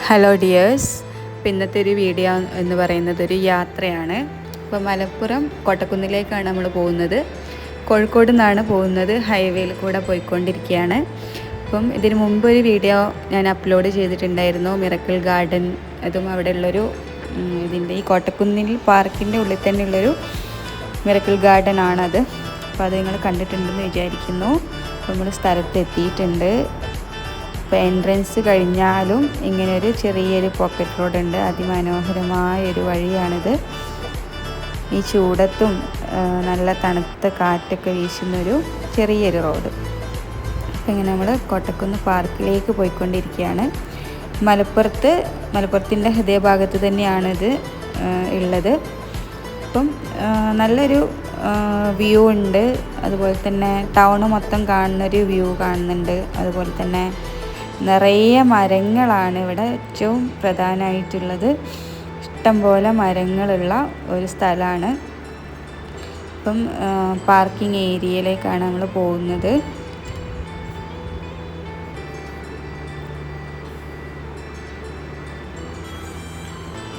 Hello dears. ഇന്നത്തെ ഒരു video എന്ന് പറയുന്നത് ഒരു യാത്രയാണ്. ഇപ്പോൾ മലപ്പുറം കോട്ടക്കുന്നിലേക്കാണ് നമ്മൾ പോകുന്നത്. കോഴിക്കോട് നിന്നാണ് പോകുന്നത്. ഹൈവേയിൽ കൂടെ പോയിക്കൊണ്ടിരിക്കുകയാണ്. അപ്പം ഇതിന് മുമ്പ് ഒരു വീഡിയോ ഞാൻ അപ്ലോഡ് ചെയ്തിട്ടുണ്ടായിരുന്നു, മിറക്കിൾ ഗാർഡൻ. അതും അവിടെയുള്ളൊരു ഇതിൻ്റെ ഈ കോട്ടക്കുന്നിൽ പാർക്കിൻ്റെ ഉള്ളിൽ തന്നെയുള്ളൊരു മിറക്കിൾ ഗാർഡൻ ആണത്. അപ്പോൾ അത് നിങ്ങൾ കണ്ടിട്ടുണ്ടെന്ന് വിചാരിക്കുന്നു. അപ്പോൾ നമ്മൾ സ്ഥലത്ത് എത്തിയിട്ടുണ്ട്. ഇപ്പോൾ എൻട്രൻസ് കഴിഞ്ഞാലും ഇങ്ങനെയൊരു ചെറിയൊരു പോക്കറ്റ് റോഡുണ്ട്. അതിമനോഹരമായൊരു വഴിയാണിത്. ഈ ചൂടത്തും നല്ല തണുത്ത കാറ്റൊക്കെ വീശുന്നൊരു ചെറിയൊരു റോഡ്. അപ്പോൾ ഇങ്ങനെ നമ്മൾ കോട്ടക്കുന്ന് പാർക്കിലേക്ക് പോയിക്കൊണ്ടിരിക്കുകയാണ്. മലപ്പുറത്തിൻ്റെ ഹൃദയഭാഗത്ത് തന്നെയാണിത് ഉള്ളത്. അപ്പം നല്ലൊരു വ്യൂ ഉണ്ട്. അതുപോലെ തന്നെ ടൗണ് മൊത്തം കാണുന്നൊരു വ്യൂ കാണുന്നുണ്ട്. അതുപോലെ തന്നെ നിറയെ മരങ്ങളാണ് ഇവിടെ ഏറ്റവും പ്രധാനമായിട്ടുള്ളത്. ഇഷ്ടംപോലെ മരങ്ങളുള്ള ഒരു സ്ഥലമാണ്. ഇപ്പം പാർക്കിംഗ് ഏരിയയിലേക്കാണ് നമ്മൾ പോകുന്നത്.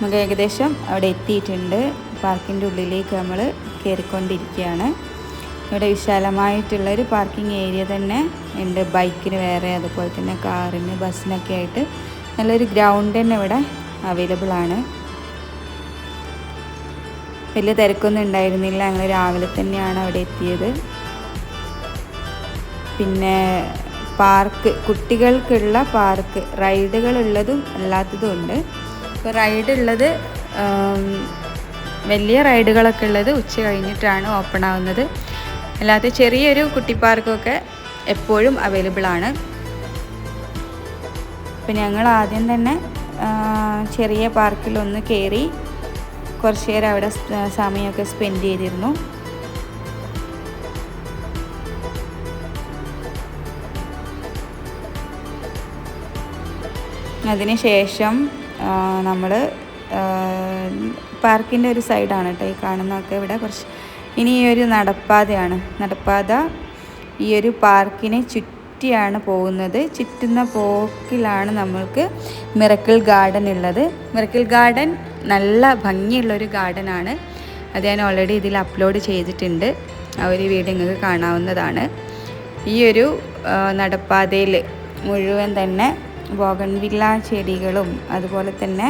നമുക്ക് ഏകദേശം അവിടെ എത്തിയിട്ടുണ്ട്. പാർക്കിൻ്റെ ഉള്ളിലേക്ക് നമ്മൾ കയറിക്കൊണ്ടിരിക്കുകയാണ്. ഇവിടെ വിശാലമായിട്ടുള്ളൊരു പാർക്കിംഗ് ഏരിയ തന്നെ ഉണ്ട്. ബൈക്കിന് വേറെ, അതുപോലെ തന്നെ കാറിന്, ബസ്സിനൊക്കെ ആയിട്ട് നല്ലൊരു ഗ്രൗണ്ട് തന്നെ ഇവിടെ അവൈലബിൾ ആണ്. വലിയ തിരക്കൊന്നും ഉണ്ടായിരുന്നില്ല. ഞങ്ങൾ രാവിലെ തന്നെയാണ് അവിടെ എത്തിയത്. പിന്നെ കുട്ടികൾക്കുള്ള പാർക്ക്, റൈഡുകളുള്ളതും അല്ലാത്തതും ഉണ്ട്. ഇപ്പോൾ റൈഡ് ഉള്ളത്, വലിയ റൈഡുകളൊക്കെ ഉള്ളത് ഉച്ച കഴിഞ്ഞിട്ടാണ് ഓപ്പൺ ആവുന്നത്. അല്ലാതെ ചെറിയൊരു കുട്ടി പാർക്കൊക്കെ എപ്പോഴും അവൈലബിൾ ആണ്. അപ്പം ഞങ്ങൾ ആദ്യം തന്നെ ചെറിയ പാർക്കിലൊന്ന് കയറി കുറച്ച് നേരം അവിടെ സമയമൊക്കെ സ്പെൻഡ് ചെയ്തിരുന്നു. അതിന് ശേഷം നമ്മൾ പാർക്കിൻ്റെ ഒരു സൈഡാണ് കേട്ടോ ഈ കാണുന്നതൊക്കെ. ഇവിടെ കുറച്ച് ഇനി ഈ ഒരു നടപ്പാത ഈ ഒരു പാർക്കിനെ ചുറ്റിയാണ് പോകുന്നത്. ചുറ്റുന്ന പോക്കിലാണ് നമ്മൾക്ക് മിറക്കിൾ ഗാർഡൻ ഉള്ളത്. മിറക്കിൾ ഗാർഡൻ നല്ല ഭംഗിയുള്ളൊരു ഗാർഡനാണ്. അത് ഞാൻ ഓൾറെഡി ഇതിൽ അപ്ലോഡ് ചെയ്തിട്ടുണ്ട്. ആ ഒരു വീഡിയോ നിങ്ങൾക്ക് കാണാവുന്നതാണ്. ഈ ഒരു നടപ്പാതയിൽ മുഴുവൻ തന്നെ ബോഗൺവില്ല ചെടികളും, അതുപോലെ തന്നെ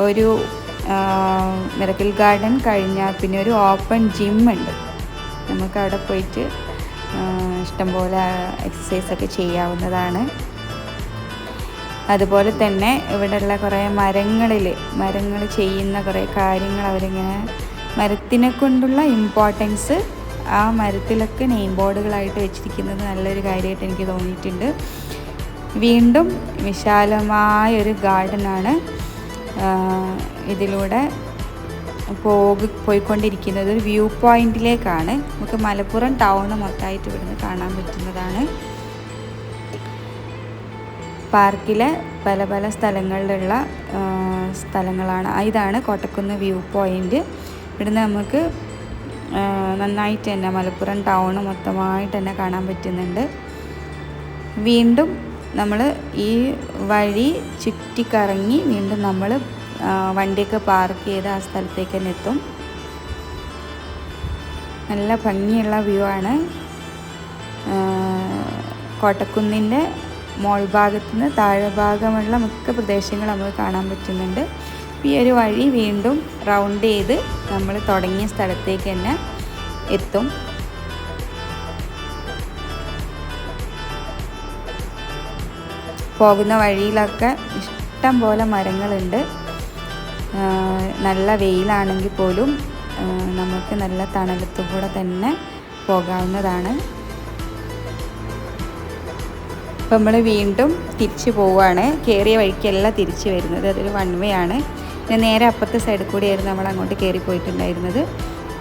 ഒരു മിറക്കിൾ ഗാർഡൻ കഴിഞ്ഞാൽ പിന്നെ ഒരു ഓപ്പൺ ജിം ഉണ്ട്. നമുക്ക് അവിടെ പോയിട്ട് ഇഷ്ടംപോലെ എക്സസൈസൊക്കെ ചെയ്യാവുന്നതാണ്. അതുപോലെ തന്നെ ഇവിടെയുള്ള കുറേ മരങ്ങൾ ചെയ്യുന്ന കുറേ കാര്യങ്ങൾ അവരിങ്ങനെ മരത്തിനെ കൊണ്ടുള്ള ഇമ്പോർട്ടൻസ് ആ മരത്തിലൊക്കെ നെയിം ബോർഡുകളായിട്ട് വെച്ചിരിക്കുന്നത് നല്ലൊരു കാര്യമായിട്ട് എനിക്ക് തോന്നിയിട്ടുണ്ട്. വീണ്ടും വിശാലമായൊരു ഗാർഡനാണ്. ഇതിലൂടെ പോയിക്കൊണ്ടിരിക്കുന്നത് ഒരു വ്യൂ പോയിന്റിലേക്കാണ്. നമുക്ക് മലപ്പുറം ടൗണ് മൊത്തമായിട്ട് ഇവിടുന്ന് കാണാൻ പറ്റുന്നതാണ്. പാർക്കിലെ പല പല സ്ഥലങ്ങളിലുള്ള സ്ഥലങ്ങളാണ്. ഇതാണ് കോട്ടക്കുന്ന് വ്യൂ പോയിന്റ്. ഇവിടുന്ന് നമുക്ക് നന്നായിട്ട് തന്നെ മലപ്പുറം ടൗണ് മൊത്തമായിട്ട് തന്നെ കാണാൻ പറ്റുന്നുണ്ട്. വീണ്ടും നമ്മൾ ഈ വഴി ചുറ്റിക്കറങ്ങി വീണ്ടും നമ്മൾ വണ്ടിയൊക്കെ പാർക്ക് ചെയ്ത് ആ സ്ഥലത്തേക്ക് തന്നെ എത്തും. നല്ല ഭംഗിയുള്ള വ്യൂ ആണ്. കോട്ടക്കുന്നിൻ്റെ മോൾ ഭാഗത്തു നിന്ന് താഴെ ഭാഗമുള്ള മിക്ക പ്രദേശങ്ങൾ നമുക്ക് കാണാൻ പറ്റുന്നുണ്ട്. ഈ ഒരു വഴി വീണ്ടും റൗണ്ട് ചെയ്ത് നമ്മൾ തുടങ്ങിയ സ്ഥലത്തേക്ക് തന്നെ എത്തും. പോകുന്ന വഴിയിലൊക്കെ ഇഷ്ടം പോലെ മരങ്ങളുണ്ട്. നല്ല വെയിലാണെങ്കിൽ പോലും നമുക്ക് നല്ല തണലത്തു കൂടെ തന്നെ പോകാവുന്നതാണ്. അപ്പം നമ്മൾ വീണ്ടും തിരിച്ച് പോവുകയാണ്. കയറിയ വഴിക്കല്ല തിരിച്ച് വരുന്നത്. അതൊരു വൺ വേ ആണ്. പിന്നെ നേരെ അപ്പുറത്തെ സൈഡിൽ കൂടിയായിരുന്നു നമ്മൾ അങ്ങോട്ട് കയറി പോയിട്ടുണ്ടായിരുന്നത്.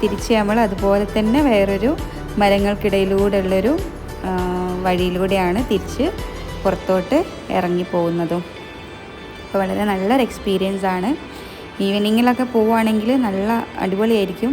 തിരിച്ച് നമ്മൾ അതുപോലെ തന്നെ വേറൊരു മരങ്ങൾക്കിടയിലൂടെ ഉള്ളൊരു വഴിയിലൂടെയാണ് തിരിച്ച് പുറത്തോട്ട് ഇറങ്ങി പോകുന്നതും. അപ്പോൾ വളരെ നല്ലൊരു എക്സ്പീരിയൻസ് ആണ്. ഈവനിങ്ങിലൊക്കെ പോവുകയാണെങ്കിൽ നല്ല അടിപൊളിയായിരിക്കും.